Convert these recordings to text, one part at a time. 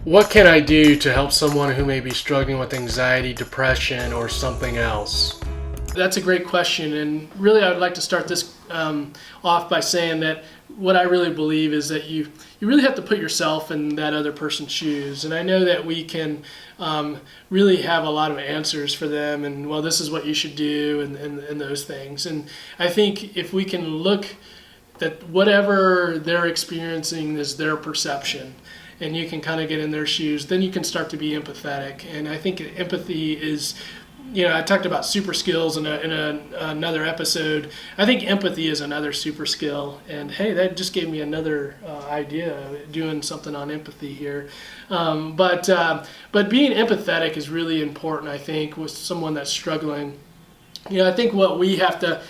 What can I do to help someone who may be struggling with anxiety, depression, or something else? That's a great question, and really I would like to start this off by saying that what I really believe is that you really have to put yourself in that other person's shoes. And I know that we can really have a lot of answers for them, and well, this is what you should do, and those things. And I think if we can look that whatever they're experiencing is their perception, and you can kind of get in their shoes, then you can start to be empathetic. And I think empathy is, I talked about super skills in another episode. I think empathy is another super skill. And hey, that just gave me another idea, doing something on empathy here. But being empathetic is really important, I think, with someone that's struggling. I think what we have to,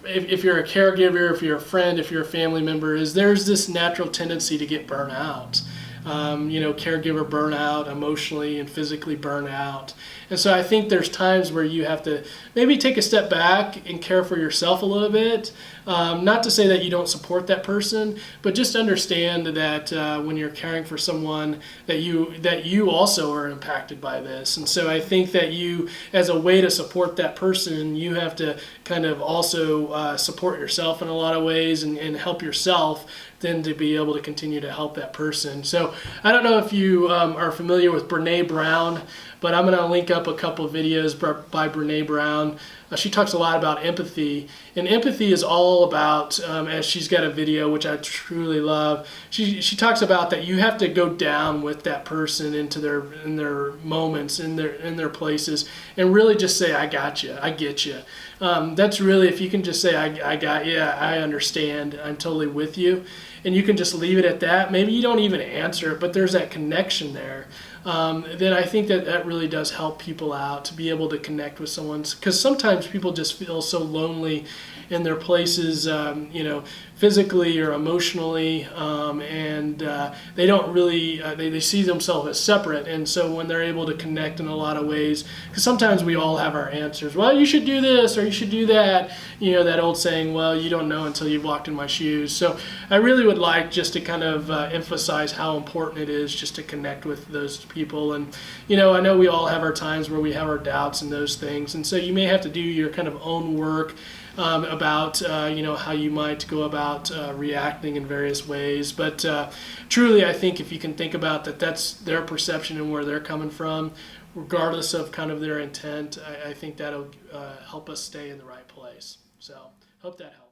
if you're a caregiver, if you're a friend, if you're a family member, is there's this natural tendency to get burnt out. Caregiver burnout, emotionally and physically burnout. And so I think there's times where you have to maybe take a step back and care for yourself a little bit. Not to say that you don't support that person, but just understand that when you're caring for someone, that you also are impacted by this. And so I think that you, as a way to support that person, you have to kind of also support yourself in a lot of ways and help yourself then to be able to continue to help that person. So I don't know if you are familiar with Brene Brown, but I'm going to link up a couple of videos by Brene Brown. She talks a lot about empathy, and empathy is all about, as she's got a video which I truly love, she talks about that you have to go down with that person into their moments, in their places, and really just say, I got you, I get you. That's really, if you can just say, I got you, I understand, I'm totally with you, and you can just leave it at that. Maybe you don't even answer it, but there's that connection there. Then I think that really does help people out to be able to connect with someone, because sometimes people just feel so lonely in their places, physically or emotionally, and they don't really, they see themselves as separate. And so when they're able to connect in a lot of ways, because sometimes we all have our answers, well, you should do this or you should do that, that old saying, well, you don't know until you've walked in my shoes. So I really would like just to kind of emphasize how important it is just to connect with those people. And I know we all have our times where we have our doubts and those things, and so you may have to do your kind of own work about how you might go about reacting in various ways. But truly, I think if you can think about that, that's their perception and where they're coming from, regardless of kind of their intent, I think that'll help us stay in the right place. So hope that helps.